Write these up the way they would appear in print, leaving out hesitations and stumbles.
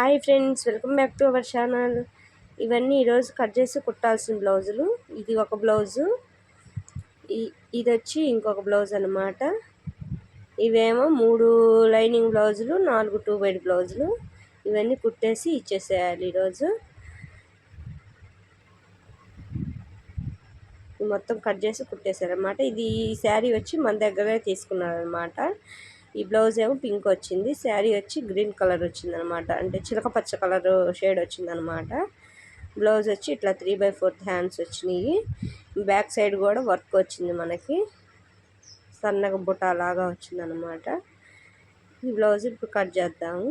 Hi friends, welcome back to our channel. ఇవన్నీ ఈరోజు cut చేసి కుట్టాల్సిన బ్లౌజులు. ఇది ఒక బ్లౌజు, ఇది వచ్చి ఇంకొక బ్లౌజ్ అన్నమాట. ఇవేమో 3 లైనింగ్ బ్లౌజులు, 4 2 వైట్ బ్లౌజులు. ఇవన్నీ కుట్టేసి ఇచ్చేసేయాలి ఈరోజు. మొత్తం కట్ చేసి కుట్టేశారనమాట. ఇది శారీ వచ్చి మన దగ్గరే తీసుకున్నారనమాట. ఈ బ్లౌజ్ ఏమో పింక్ వచ్చింది, శారీ వచ్చి గ్రీన్ కలర్ వచ్చింది అనమాట. అంటే చిలక పచ్చ కలర్ షేడ్ వచ్చిందనమాట. బ్లౌజ్ వచ్చి ఇట్లా 3/4 హ్యాండ్స్ వచ్చినాయి. బ్యాక్ సైడ్ కూడా వర్క్ వచ్చింది, మనకి సన్నగా బుటా లాగా వచ్చిందనమాట. ఈ బ్లౌజ్ ఇప్పుడు కట్ చేద్దాము.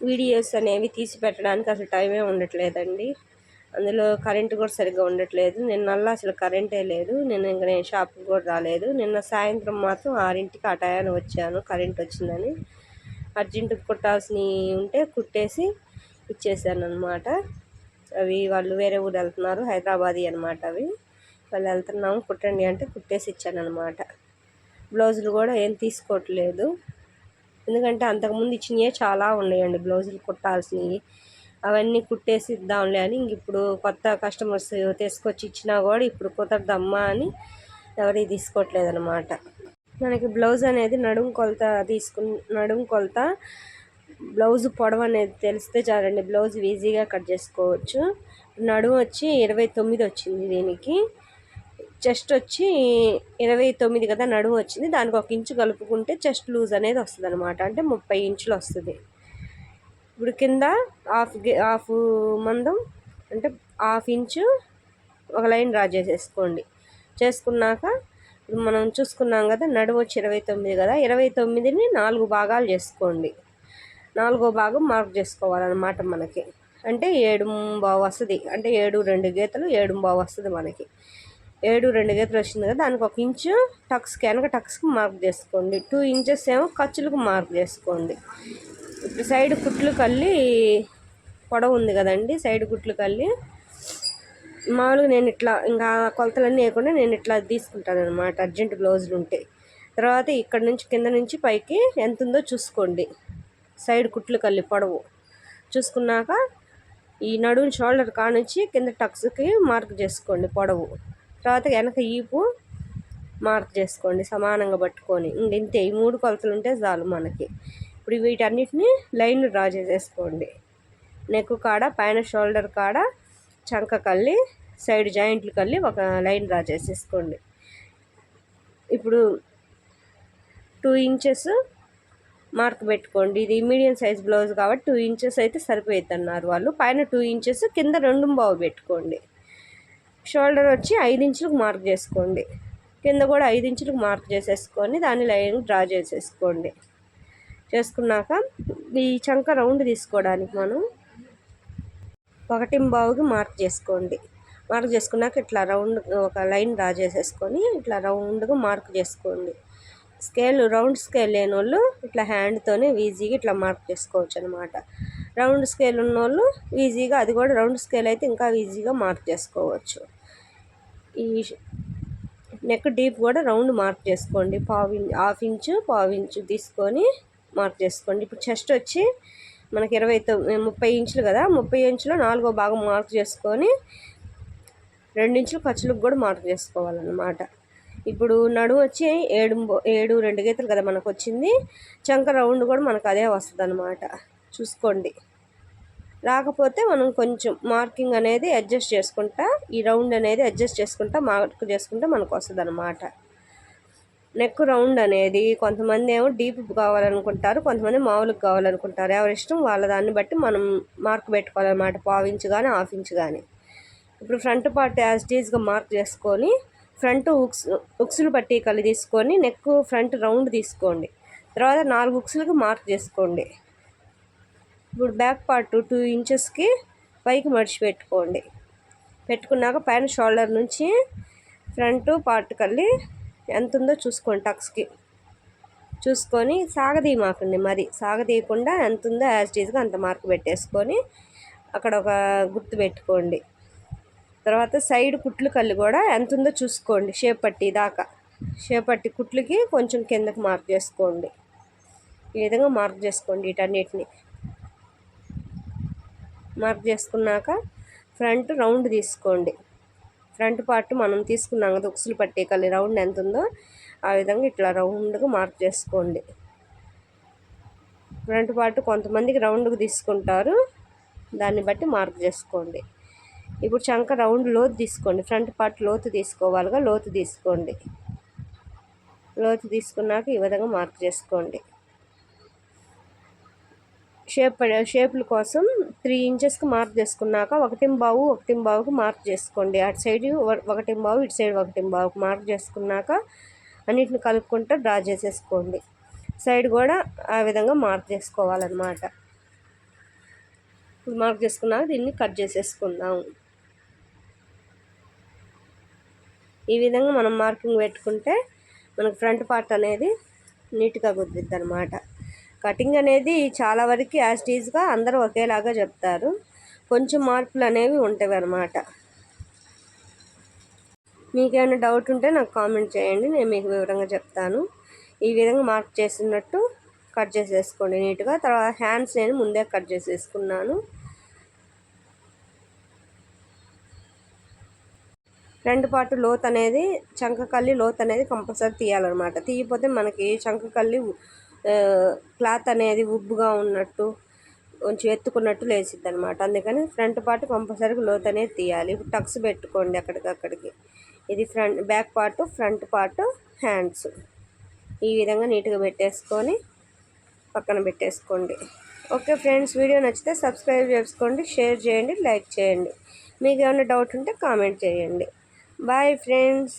వీడియోస్ అనేవి తీసి పెట్టడానికి అసలు టైమే ఉండట్లేదండి. అందులో కరెంటు కూడా సరిగ్గా ఉండట్లేదు. నిన్నల్లా అసలు కరెంటే లేదు. నేను షాప్కి కూడా రాలేదు. నిన్న సాయంత్రం మాత్రం 6ంటికి ఆ టయాన్ని వచ్చాను, కరెంట్ వచ్చిందని. అర్జెంటుగా కుట్టాల్సినవి ఉంటే కుట్టేసి ఇచ్చేసాను అనమాట. అవి వాళ్ళు వేరే ఊరు వెళ్తున్నారు, హైదరాబాదీ అనమాట. అవి వాళ్ళు వెళ్తున్నాము కుట్టండి అంటే కుట్టేసి ఇచ్చాను అనమాట. బ్లౌజులు కూడా ఏం తీసుకోవట్లేదు, ఎందుకంటే అంతకుముందు ఇచ్చినవే చాలా ఉన్నాయండి బ్లౌజులు కుట్టాల్సినవి. అవన్నీ కుట్టేసి ఇద్దాంలే అని ఇప్పుడు కొత్త కస్టమర్స్ తీసుకొచ్చి ఇచ్చినా కూడా ఇప్పుడు కుదరదమ్మా అని ఎవరి తీసుకోవట్లేదు అనమాట. మనకి బ్లౌజ్ అనేది నడుము కొలత బ్లౌజ్ పొడవు అనేది తెలిస్తే చాలండి, బ్లౌజ్ ఈజీగా కట్ చేసుకోవచ్చు. నడుము వచ్చి 29 వచ్చింది, దీనికి చెస్ట్ వచ్చి 29 కదా నడుము వచ్చింది. దానికి 1 ఇంచు కలుపుకుంటే చెస్ట్ లూజ్ అనేది వస్తుంది అనమాట. అంటే 30 ఇంచులు వస్తుంది. ఇప్పుడు కింద హాఫ్ మందం అంటే 1/2 ఇంచు ఒక లైన్ డ్రా చేసేసుకోండి. చేసుకున్నాక ఇప్పుడు మనం చూసుకున్నాం కదా, నడుము వచ్చి 29 కదా, 29ని 4 భాగాలు చేసుకోండి. 4వ భాగం మార్క్ చేసుకోవాలన్నమాట మనకి. అంటే 7.5 వస్తుంది. అంటే 7 2 గీతలు 7.5 వస్తుంది మనకి. 7 2 గీతలు వచ్చింది కదా, దానికి 1 ఇంచు వెనక టక్స్కి మార్క్ చేసుకోండి. 2 ఇంచెస్ ఏమో ఖర్చులకు మార్క్ చేసుకోండి. ఇప్పుడు సైడ్ కుట్లు కల్లి పొడవు ఉంది కదండి, సైడ్ కుట్లు కల్లి మామూలుగా నేను ఇట్లా ఇంకా కొలతలన్నీ వేయకుండా నేను ఇట్లా తీసుకుంటాను అనమాట, అర్జెంట్ బ్లౌజులు ఉంటే. తర్వాత ఇక్కడ నుంచి కింద నుంచి పైకి ఎంత ఉందో చూసుకోండి. సైడ్ కుట్లు కల్లి పొడవు చూసుకున్నాక ఈ నడుము షోల్డర్ కానుంచి కింద టక్స్కి మార్క్ చేసుకోండి పొడవు. తర్వాత వెనక ఈపు మార్క్ చేసుకోండి సమానంగా పట్టుకొని. ఇంతే, ఈ 3 కొలతలు ఉంటే చాలు మనకి. ఇప్పుడు వీటన్నిటిని లైన్లు డ్రా చేసేసుకోండి. నెక్ కాడ, పైన షోల్డర్ కాడ, చంక కల్లి, సైడ్ జాయింట్లు కల్లి ఒక లైన్ డ్రా చేసేసుకోండి. ఇప్పుడు 2 ఇంచెస్ మార్క్ పెట్టుకోండి. ఇది మీడియం సైజ్ బ్లౌజ్ కాబట్టి 2 ఇంచెస్ అయితే సరిపోయిద్ది అన్నారు వాళ్ళు. పైన 2 ఇంచెస్, కింద 2.5 పెట్టుకోండి. షోల్డర్ వచ్చి 5 ఇంచులకు మార్క్ చేసుకోండి. కింద కూడా 5 ఇంచులకు మార్క్ చేసేసుకొని దాన్ని లైన్ డ్రా చేసేసుకోండి. చేసుకున్నాక ఈ చంక రౌండ్ తీసుకోవడానికి మనం 1.5కి మార్క్ చేసుకోండి. మార్క్ చేసుకున్నాక ఇట్లా రౌండ్ ఒక లైన్ డ్రా చేసేసుకొని ఇట్లా రౌండ్గా మార్క్ చేసుకోండి. రౌండ్ స్కేల్ లేని వాళ్ళు ఇట్లా హ్యాండ్తోనే ఈజీగా ఇట్లా మార్క్ చేసుకోవచ్చు అనమాట. రౌండ్ స్కేల్ ఉన్న వాళ్ళు ఈజీగా, అది కూడా రౌండ్ స్కేల్ అయితే ఇంకా ఈజీగా మార్క్ చేసుకోవచ్చు. ఈ నెక్ డీప్ కూడా రౌండ్ మార్క్ చేసుకోండి. 1/2 ఇంచు 1/2 ఇంచు తీసుకొని మార్క్ చేసుకోండి. ఇప్పుడు చెస్ట్ వచ్చి మనకి 30 ఇంచులు కదా, 30 ఇంచులో 4వ భాగం మార్క్ చేసుకొని 2 ఇంచులు ఖర్చులకు కూడా మార్క్ చేసుకోవాలన్నమాట. ఇప్పుడు నడుము వచ్చి 7 2 గీతలు కదా మనకు వచ్చింది. చంక రౌండ్ కూడా మనకు అదే వస్తుంది అనమాట. చూసుకోండి. రాకపోతే మనం కొంచెం మార్కింగ్ అనేది అడ్జస్ట్ చేసుకుంటా, ఈ రౌండ్ అనేది అడ్జస్ట్ చేసుకుంటా మార్క్ చేసుకుంటే మనకు వస్తుంది అనమాట. నెక్ రౌండ్ అనేది కొంతమంది ఏమో డీప్ కావాలనుకుంటారు, కొంతమంది మామూలుగా కావాలనుకుంటారు. ఎవరి ఇష్టం వాళ్ళ దాన్ని బట్టి మనం మార్క్ పెట్టుకోవాలన్నమాట. 1/2 ఇంచు కానీ 1/2 ఇంచు కానీ. ఇప్పుడు ఫ్రంట్ పార్ట్ యాజ్ టీజ్గా మార్క్ చేసుకొని ఫ్రంట్ ఉక్సులు పట్టి కలి తీసుకొని నెక్ ఫ్రంట్ రౌండ్ తీసుకోండి. తర్వాత 4 ఉక్సులకి మార్క్ చేసుకోండి. ఇప్పుడు బ్యాక్ పార్ట్ 2 ఇంచెస్కి పైకి మడిచి పెట్టుకోండి. పెట్టుకున్నాక పైన షోల్డర్ నుంచి ఫ్రంట్ పార్ట్ కల్లి ఎంత ఉందో చూసుకోండి. టక్స్కి చూసుకొని సాగదీయమాకండి, మరి సాగదీయకుండా ఎంత ఉందో యాజ్ టీజ్గా అంత మార్క్ పెట్టేసుకొని అక్కడ ఒక గుర్తు పెట్టుకోండి. తర్వాత సైడ్ కుట్లు కల్లి కూడా ఎంత ఉందో చూసుకోండి. షేప్ పట్టి దాకా, షేప్ పట్టి కుట్లకి కొంచెం కిందకి మార్క్ చేసుకోండి. ఈ విధంగా మార్క్ చేసుకోండి. వీటన్నిటిని మార్క్ చేసుకున్నాక ఫ్రంట్ రౌండ్ తీసుకోండి. ఫ్రంట్ పార్ట్ మనం తీసుకున్నాం కదా ఉక్సులు పట్టే కలి రౌండ్ ఎంత ఉందో ఆ విధంగా ఇట్లా రౌండ్గా మార్క్ చేసుకోండి. ఫ్రంట్ పార్ట్ కొంతమందికి రౌండ్గా తీసుకుంటారు, దాన్ని బట్టి మార్క్ చేసుకోండి. ఇప్పుడు చంక రౌండ్ లోతు తీసుకోండి. ఫ్రంట్ పార్ట్ లోతు తీసుకోవాలిగా, లోతు తీసుకోండి. లోతు తీసుకున్నాక ఈ విధంగా మార్క్ చేసుకోండి. షేపుల కోసం 3 ఇంచెస్కి మార్క్ చేసుకున్నాక 1.5కు మార్క్ చేసుకోండి. అటు సైడ్ 1.5, ఇటు సైడ్ 1.5కు మార్క్ చేసుకున్నాక అన్నిటిని కలుపుకుంటూ డ్రా చేసేసుకోండి. సైడ్ కూడా ఆ విధంగా మార్క్ చేసుకోవాలన్నమాట. ఇప్పుడు మార్క్ చేసుకున్నాక దీన్ని కట్ చేసేసుకుందాం. ఈ విధంగా మనం మార్కింగ్ పెట్టుకుంటే మనకు ఫ్రంట్ పార్ట్ అనేది నీట్గా కుదిరిద్ది అన్నమాట. కటింగ్ అనేది చాలా వరకు యాజ్ టీజ్గా అందరూ ఒకేలాగా చెప్తారు, కొంచెం మార్పులు అనేవి ఉంటాయి అన్నమాట. మీకేమైనా డౌట్ ఉంటే నాకు కామెంట్ చేయండి, నేను మీకు వివరంగా చెప్తాను. ఈ విధంగా మార్క్ చేసినట్టు కట్ చేసేసుకోండి నీట్గా. తర్వాత హ్యాండ్స్ నేను ముందే కట్ చేసేసుకున్నాను. ఫ్రంట్ పార్ట్ లోత్ అనేది చంకకల్లి లోత్ అనేది కంపల్సరీ తీయాలన్నమాట. తీయకపోతే మనకి చంకకల్లి క్లాత్ అనేది ఉబ్బుగా ఉన్నట్టు కొంచెం ఎత్తుకున్నట్టు లేచిద్ది అనమాట. అందుకని ఫ్రంట్ పార్ట్ కంపల్సరీగా లోత్ అనేది తీయాలి. ఇప్పుడు టక్స్ పెట్టుకోండి అక్కడికి. ఇది back part, front part, hands ఈ విధంగా నీట్గా పెట్టేసుకొని పక్కన పెట్టేసుకోండి. ఓకే ఫ్రెండ్స్, వీడియో నచ్చితే సబ్స్క్రైబ్ చేసుకోండి, షేర్ చేయండి, లైక్ చేయండి. మీకు ఏమైనా డౌట్ ఉంటే కామెంట్ చేయండి. Bye friends.